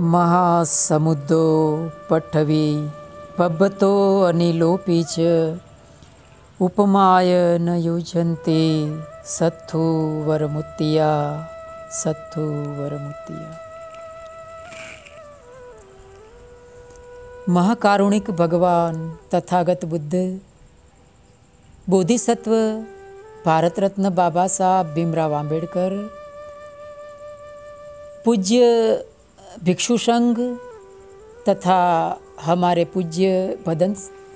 महासमुद्रो पठवी पब्बतो अनिलोऽपि च उपमाय न युज्यन्ते सत्तु वरमुत्तिया सत्तु वरमुत्तिया। महाकारुणिक भगवान तथागत बुद्ध बोधिसत्व भारत रत्न बाबा साहब भीमराव आंबेडकर, पूज्य भिक्षु संघ तथा हमारे पूज्य भदन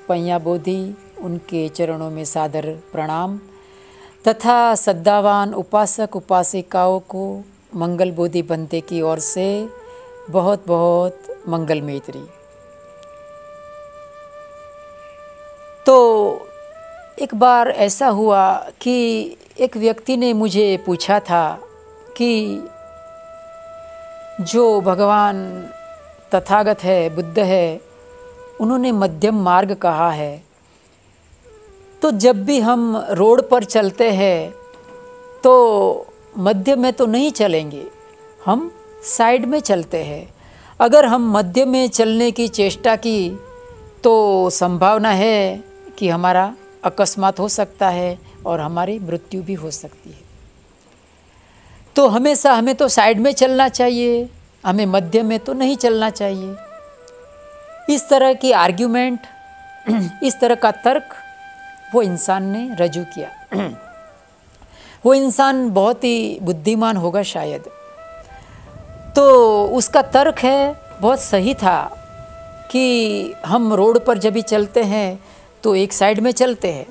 पैया बोधि, उनके चरणों में सादर प्रणाम तथा श्रद्धावान उपासक उपासिकाओं को मंगल बोधि बनते की ओर से बहुत बहुत मंगल मैत्री। तो एक बार ऐसा हुआ कि एक व्यक्ति ने मुझे पूछा था कि जो भगवान तथागत है, बुद्ध है, उन्होंने मध्यम मार्ग कहा है, तो जब भी हम रोड पर चलते हैं तो मध्य में तो नहीं चलेंगे, हम साइड में चलते हैं। अगर हम मध्य में चलने की चेष्टा की तो संभावना है कि हमारा अकस्मात हो सकता है और हमारी मृत्यु भी हो सकती है। तो हमेशा हमें तो साइड में चलना चाहिए, हमें मध्य में तो नहीं चलना चाहिए। इस तरह की आर्ग्यूमेंट, इस तरह का तर्क वो इंसान ने रजू किया। वो इंसान बहुत ही बुद्धिमान होगा शायद। तो उसका तर्क है बहुत सही था कि हम रोड पर जब भी चलते हैं तो एक साइड में चलते हैं,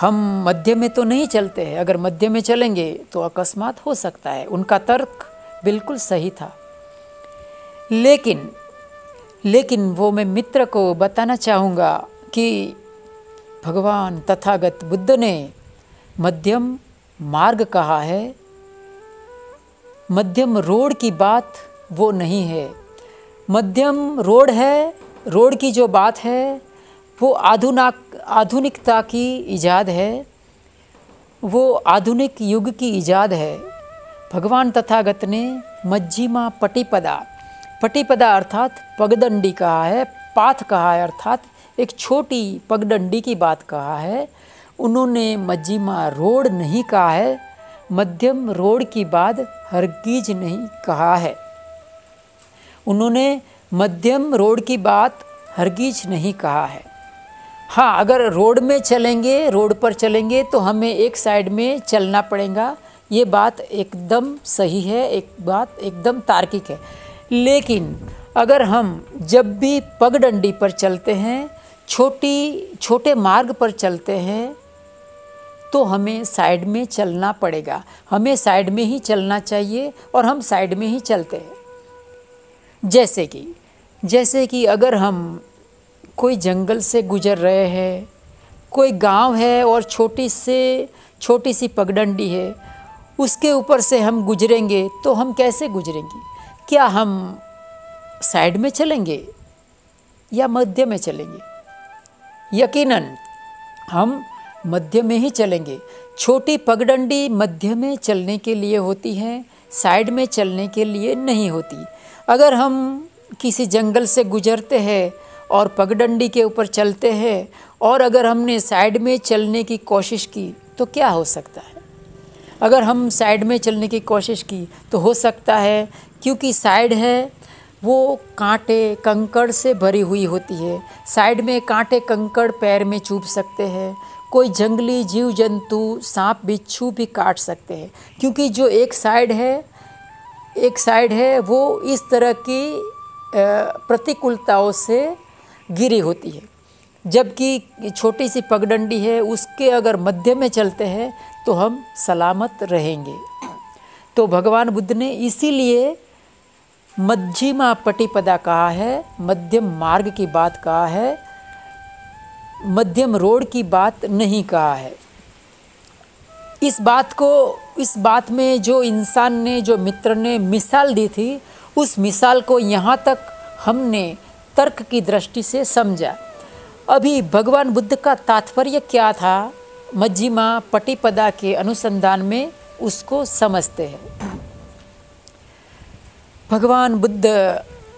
हम मध्य में तो नहीं चलते हैं। अगर मध्य में चलेंगे तो अकस्मात हो सकता है। उनका तर्क बिल्कुल सही था। लेकिन वो मैं मित्र को बताना चाहूँगा कि भगवान तथागत बुद्ध ने मध्यम मार्ग कहा है। मध्यम रोड की बात वो नहीं है। मध्यम रोड है, रोड की जो बात है वो आधुनिकता की इजाद है, वो आधुनिक युग की इजाद है। भगवान तथागत ने मज्जिमा पटिपदा अर्थात पगडंडी कहा है, पाथ कहा है अर्थात एक छोटी पगडंडी की बात कहा है। उन्होंने मज्जिमा रोड नहीं कहा है, मध्यम रोड की बात हरगिज नहीं कहा है। उन्होंने मध्यम रोड की बात हरगिज नहीं कहा है। हाँ, अगर रोड में चलेंगे, रोड पर चलेंगे तो हमें एक साइड में चलना पड़ेगा, ये बात एकदम सही है, एक बात एकदम तार्किक है। लेकिन अगर हम जब भी पगडंडी पर चलते हैं, छोटे मार्ग पर चलते हैं, तो हमें साइड में चलना पड़ेगा। हमें साइड में ही चलना चाहिए और हम साइड में ही चलते हैं। जैसे कि अगर हम कोई जंगल से गुजर रहे हैं, कोई गांव है और छोटी सी पगडंडी है, उसके ऊपर से हम गुजरेंगे तो हम कैसे गुजरेंगे? क्या हम साइड में चलेंगे या मध्य में चलेंगे? यकीनन हम मध्य में ही चलेंगे। छोटी पगडंडी मध्य में चलने के लिए होती है, साइड में चलने के लिए नहीं होती। अगर हम किसी जंगल से गुजरते हैं और पगडंडी के ऊपर चलते हैं और अगर हमने साइड में चलने की कोशिश की तो क्या हो सकता है? अगर हम साइड में चलने की कोशिश की तो हो सकता है, क्योंकि साइड है वो कांटे कंकड़ से भरी हुई होती है। साइड में कांटे कंकड़ पैर में चुभ सकते हैं। कोई जंगली जीव जंतु सांप बिच्छू भी काट सकते हैं, क्योंकि जो एक साइड है वो इस तरह की प्रतिकूलताओं से घिरी होती है। जबकि छोटी सी पगडंडी है, उसके अगर मध्य में चलते हैं तो हम सलामत रहेंगे। तो भगवान बुद्ध ने इसीलिए मज्जिमा पटिपदा कहा है, मध्यम मार्ग की बात कहा है, मध्यम रोड की बात नहीं कहा है। इस बात में जो इंसान ने, जो मित्र ने मिसाल दी थी, उस मिसाल को यहाँ तक हमने तर्क की दृष्टि से समझा। अभी भगवान बुद्ध का तात्पर्य क्या था मज्जिमा पटिपदा के अनुसंधान में, उसको समझते हैं। भगवान बुद्ध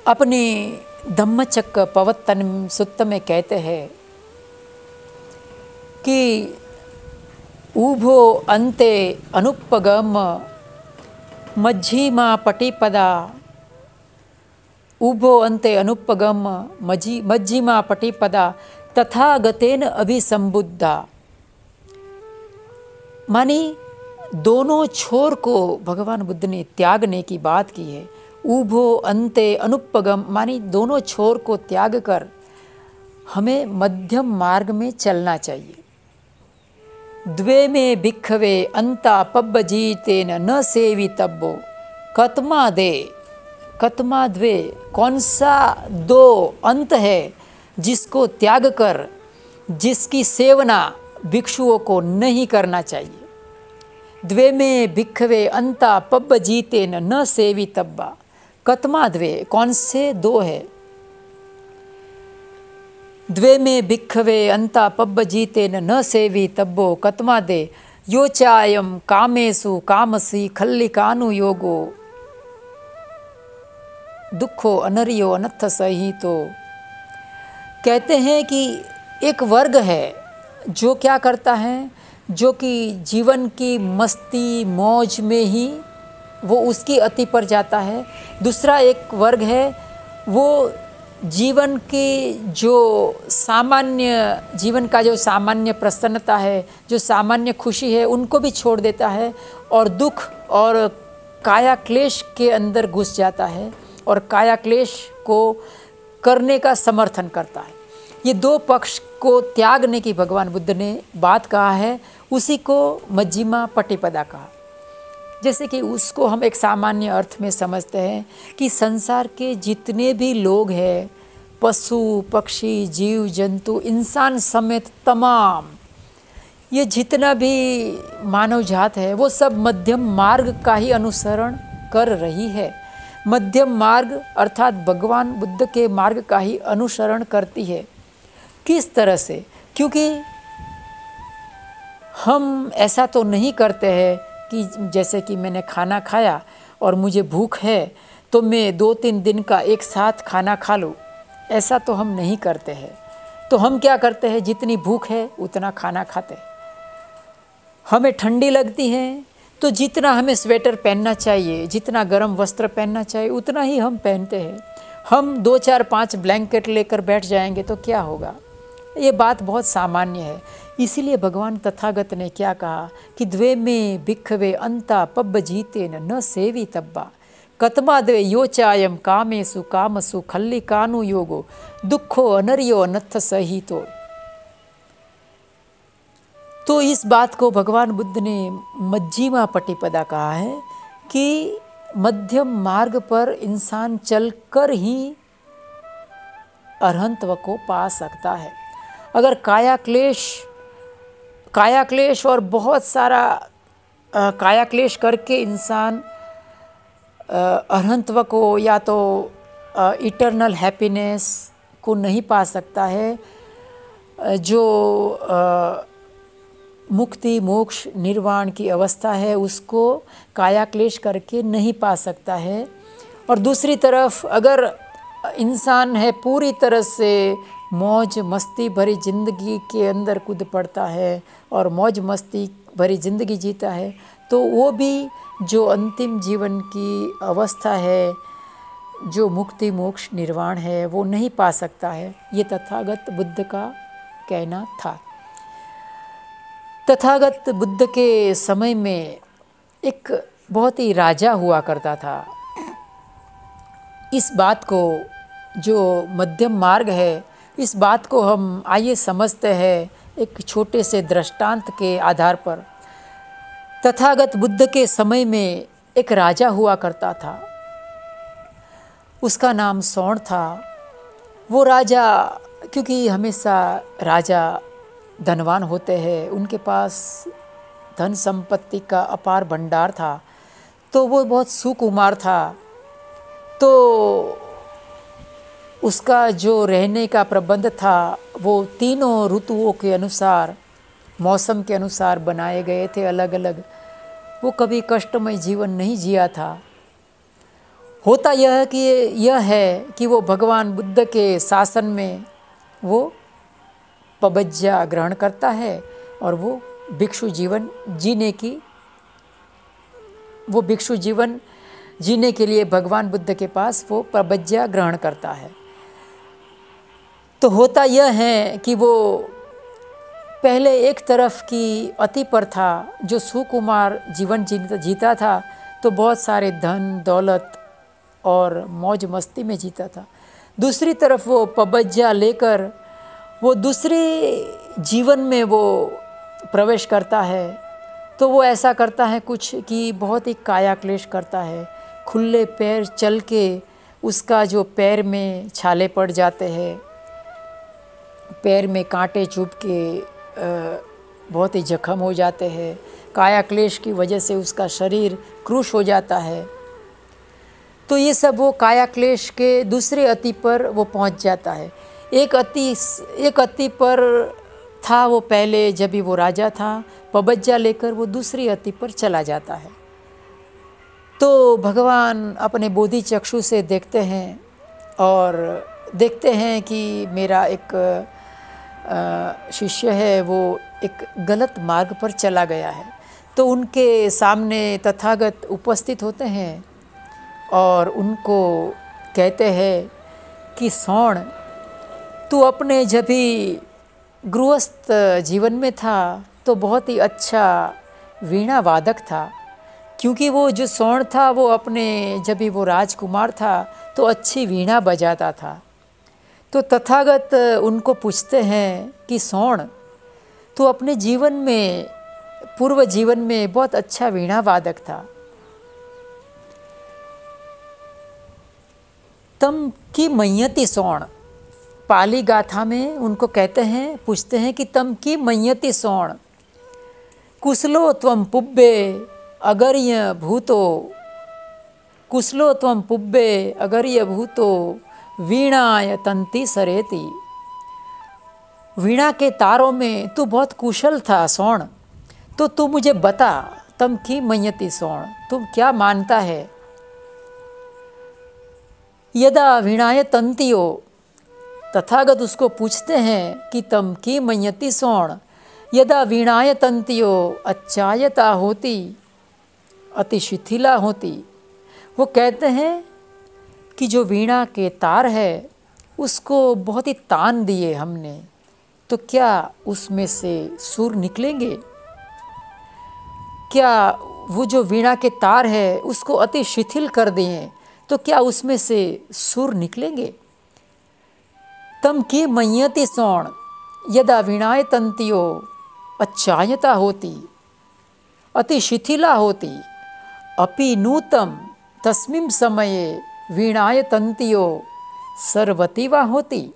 अपने धम्मचक्क प्रवर्तन सूत्र में कहते हैं कि उभो अन्ते अनुपगम मज्जिमा पटिपदा, उभो अन्ते अनुपगम मज्जिमा पटिपदा तथागतेन अभिसंबुद्धा। मानी दोनों छोर को भगवान बुद्ध ने त्यागने की बात की है। उभो अन्ते अनुपगम मानी दोनों छोर को त्याग कर हमें मध्यम मार्ग में चलना चाहिए। द्वे में भिक्खवे अंता पब्बजीतेन न सेवितब्बो कतमा द्वे, कौन सा दो अंत है जिसको त्याग कर जिसकी सेवना भिक्षुओं को नहीं करना चाहिए। द्वे में भिक्खवे अंता पब्बजीतेन न सेवितब्बा, कतमा द्वे, कौन से दो है। द्वे में भिक्खवे अंता पब्बजीतेन न सेवितब्बो कतमा दे, यो चायम कामेषु कामसी खल्लिकानु योगो दुखो अनर्यो अनत्थ सहितो। कहते हैं कि एक वर्ग है जो क्या करता है, जो कि जीवन की मस्ती मौज में ही वो उसकी अति पर जाता है। दूसरा एक वर्ग है वो जीवन की जो सामान्य जीवन का जो सामान्य प्रसन्नता है, जो सामान्य खुशी है, उनको भी छोड़ देता है और दुख और काया क्लेश के अंदर घुस जाता है और काया क्लेश को करने का समर्थन करता है। ये दो पक्ष को त्यागने की भगवान बुद्ध ने बात कहा है, उसी को मज्जिमा पटिपदा कहा। जैसे कि उसको हम एक सामान्य अर्थ में समझते हैं कि संसार के जितने भी लोग हैं, पशु पक्षी जीव जंतु इंसान समेत तमाम, ये जितना भी मानव जात है वो सब मध्यम मार्ग का ही अनुसरण कर रही है। मध्यम मार्ग अर्थात भगवान बुद्ध के मार्ग का ही अनुसरण करती है। किस तरह से? क्योंकि हम ऐसा तो नहीं करते हैं कि जैसे कि मैंने खाना खाया और मुझे भूख है तो मैं 2-3 दिन का एक साथ खाना खा लूँ, ऐसा तो हम नहीं करते हैं। तो हम क्या करते हैं, जितनी भूख है उतना खाना खाते हैं। हमें ठंडी लगती है तो जितना हमें स्वेटर पहनना चाहिए, जितना गर्म वस्त्र पहनना चाहिए उतना ही हम पहनते हैं। हम 2-4-5 ब्लैंकेट लेकर बैठ जाएंगे तो क्या होगा। ये बात बहुत सामान्य है। इसीलिए भगवान तथागत ने क्या कहा कि द्वे में भिक्खवे अंता पब्बजीतेन न सेवितब्बा कतमा द्वे यो चायम कामेषु कामसु खल्लिकानु योगो दुखो अनर्यो अनत्थ सहितो। तो इस बात को भगवान बुद्ध ने मज्जिमा पटिपदा कहा है कि मध्यम मार्ग पर इंसान चलकर ही अरहंतव को पा सकता है। अगर काया क्लेश और बहुत सारा काया क्लेश करके इंसान अरहंतव को या तो इटर्नल हैप्पीनेस को नहीं पा सकता है, जो मुक्ति मोक्ष निर्वाण की अवस्था है उसको काया क्लेश करके नहीं पा सकता है। और दूसरी तरफ अगर इंसान है पूरी तरह से मौज मस्ती भरी ज़िंदगी के अंदर कूद पड़ता है और मौज मस्ती भरी ज़िंदगी जीता है, तो वो भी जो अंतिम जीवन की अवस्था है, जो मुक्ति मोक्ष निर्वाण है, वो नहीं पा सकता है। ये तथागत बुद्ध का कहना था। तथागत बुद्ध के समय में एक बहुत ही राजा हुआ करता था। इस बात को, जो मध्यम मार्ग है, इस बात को हम आइए समझते हैं एक छोटे से दृष्टांत के आधार पर। तथागत बुद्ध के समय में एक राजा हुआ करता था, उसका नाम सौण था। वो राजा, क्योंकि हमेशा राजा धनवान होते हैं, उनके पास धन संपत्ति का अपार भंडार था, तो वो बहुत सुकुमार था। तो उसका जो रहने का प्रबंध था वो तीनों ऋतुओं के अनुसार, मौसम के अनुसार बनाए गए थे अलग अलग। वो कभी कष्टमय जीवन नहीं जिया था। होता यह है कि वो भगवान बुद्ध के शासन में वो पबज्जा ग्रहण करता है और वो भिक्षु जीवन जीने के लिए भगवान बुद्ध के पास वो पबज्जा ग्रहण करता है। तो होता यह है कि वो पहले एक तरफ की अति पर था, जो सुकुमार जीवन जीता था, तो बहुत सारे धन दौलत और मौज मस्ती में जीता था। दूसरी तरफ वो पबज्जा लेकर वो दूसरे जीवन में वो प्रवेश करता है। तो वो ऐसा करता है कुछ कि बहुत ही काया क्लेश करता है। खुले पैर चल के उसका जो पैर में छाले पड़ जाते हैं, पैर में कांटे चुभ के बहुत ही जख्म हो जाते हैं। काया क्लेश की वजह से उसका शरीर क्रूश हो जाता है। तो ये सब वो काया क्लेश के दूसरे अति पर वो पहुंच जाता है। एक अति पर था वो पहले, जब भी वो राजा था, पबज्जा लेकर वो दूसरी अति पर चला जाता है। तो भगवान अपने बोधि चक्षु से देखते हैं और देखते हैं कि मेरा एक शिष्य है वो एक गलत मार्ग पर चला गया है। तो उनके सामने तथागत उपस्थित होते हैं और उनको कहते हैं कि सौण, तू अपने जब भी गृहस्थ जीवन में था तो बहुत ही अच्छा वीणा वादक था, क्योंकि वो जो सौण था वो अपने जब भी वो राजकुमार था तो अच्छी वीणा बजाता था। तो तथागत उनको पूछते हैं कि सौण, तू अपने जीवन में पूर्व जीवन में बहुत अच्छा वीणा वादक था, तम की मय्यति सौण। पाली गाथा में उनको कहते हैं, पूछते हैं कि तम की मय्यति सौण, कुशलो त्वं पुब्बे अगर्य भूतो, कुशलो त्वं पुब्बे अगर्य भूतो वीणाय तंती सरेति। वीणा के तारों में तू बहुत कुशल था सौण, तो तू मुझे बता, तम की मय्यति सौण, तुम क्या मानता है। यदा वीणाय तंतियो, तथागत उसको पूछते हैं कि तम की मय्यति सौण, यदा वीणाय तंतियो अच्छायता होती अति शिथिला होती। वो कहते हैं कि जो वीणा के तार है उसको बहुत ही तान दिए हमने, तो क्या उसमें से सुर निकलेंगे। क्या वो जो वीणा के तार है उसको अति शिथिल कर दिए तो क्या उसमें से सुर निकलेंगे। तम की मय्यति सौण, यदा वीणाय तंतियो अच्छायता होती अति शिथिला होती, अपि नूतम तस्मिन् समये वीणाय तंतियो सर्वती वा होती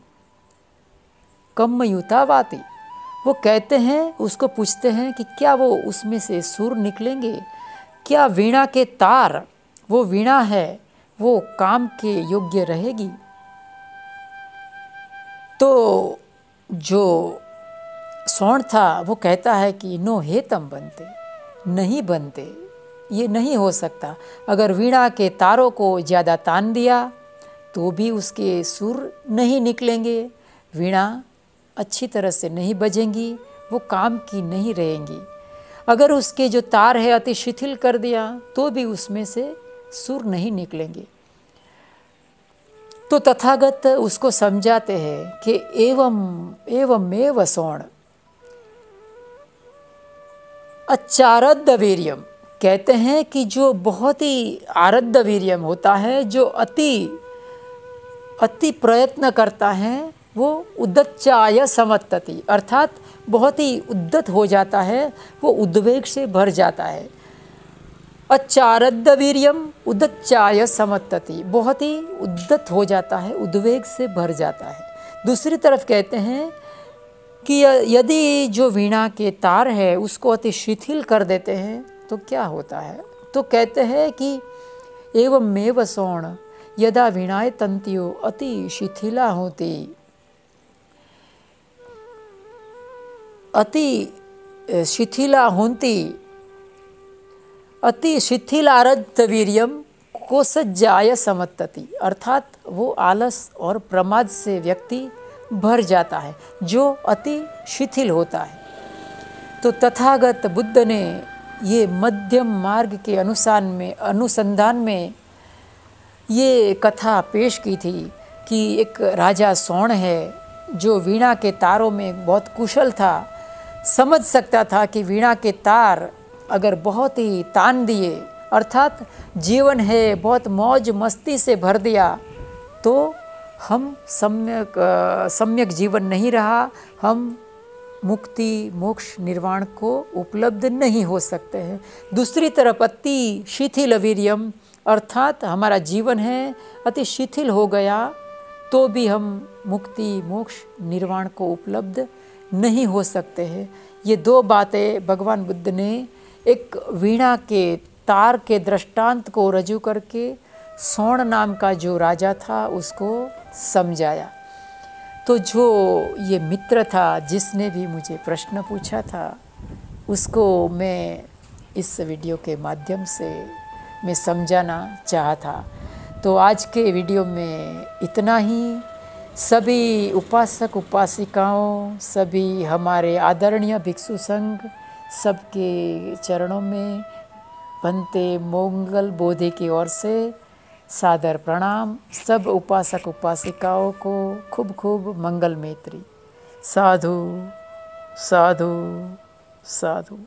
कम्मयुता वाति। वो कहते हैं, उसको पूछते हैं कि क्या वो उसमें से सुर निकलेंगे, क्या वीणा के तार, वो वीणा है वो काम के योग्य रहेगी। तो जो सौण था वो कहता है कि नो हे तम बनते, नहीं बनते, ये नहीं हो सकता। अगर वीणा के तारों को ज़्यादा तान दिया तो भी उसके सुर नहीं निकलेंगे, वीणा अच्छी तरह से नहीं बजेंगी, वो काम की नहीं रहेंगी। अगर उसके जो तार है अति शिथिल कर दिया तो भी उसमें से सुर नहीं निकलेंगे। तो तथागत उसको समझाते हैं कि एवं सौण अच्छारद्ध वीर्यम, कहते हैं कि जो बहुत ही आरद्ध वीर्यम होता है, जो अति प्रयत्न करता है, वो उद्दच्चाय समत्तति, अर्थात बहुत ही उद्दत हो जाता है, वो उद्वेग से भर जाता है। अच्छारद्ध वीर्यम उद्दच्चाय समत्तति, बहुत ही उद्दत हो जाता है, उद्वेग से भर जाता है। दूसरी तरफ कहते हैं कि यदि जो वीणा के तार है उसको अति शिथिल कर देते हैं तो क्या होता है। तो कहते हैं कि एवमेव सौण यदा वीणाय तंतियो अति शिथिला होती, अति शिथिला होती, अति शिथिलारद्ध वीर्यम कोसज्जाय समत्तति, अर्थात वो आलस और प्रमाद से व्यक्ति भर जाता है, जो अति शिथिल होता है। तो तथागत बुद्ध ने ये मध्यम मार्ग के अनुसंधान में ये कथा पेश की थी कि एक राजा सोण है जो वीणा के तारों में बहुत कुशल था, समझ सकता था कि वीणा के तार अगर बहुत ही तान दिए, अर्थात जीवन है बहुत मौज मस्ती से भर दिया, तो हम सम्यक जीवन नहीं रहा, हम मुक्ति मोक्ष निर्वाण को उपलब्ध नहीं हो सकते हैं। दूसरी तरफ अति शिथिल वीर्यम, अर्थात हमारा जीवन है अति शिथिल हो गया तो भी हम मुक्ति मोक्ष निर्वाण को उपलब्ध नहीं हो सकते हैं। ये दो बातें भगवान बुद्ध ने एक वीणा के तार के दृष्टांत को रजू करके सोण नाम का जो राजा था उसको समझाया। तो जो ये मित्र था जिसने भी मुझे प्रश्न पूछा था, उसको मैं इस वीडियो के माध्यम से मैं समझाना चाहा था। तो आज के वीडियो में इतना ही। सभी उपासक उपासिकाओं, सभी हमारे आदरणीय भिक्षु संघ, सबके चरणों में बनते मंगल बोधि की ओर से सादर प्रणाम। सब उपासक उपासिकाओं को खूब खूब मंगल मैत्री। साधु साधु साधु।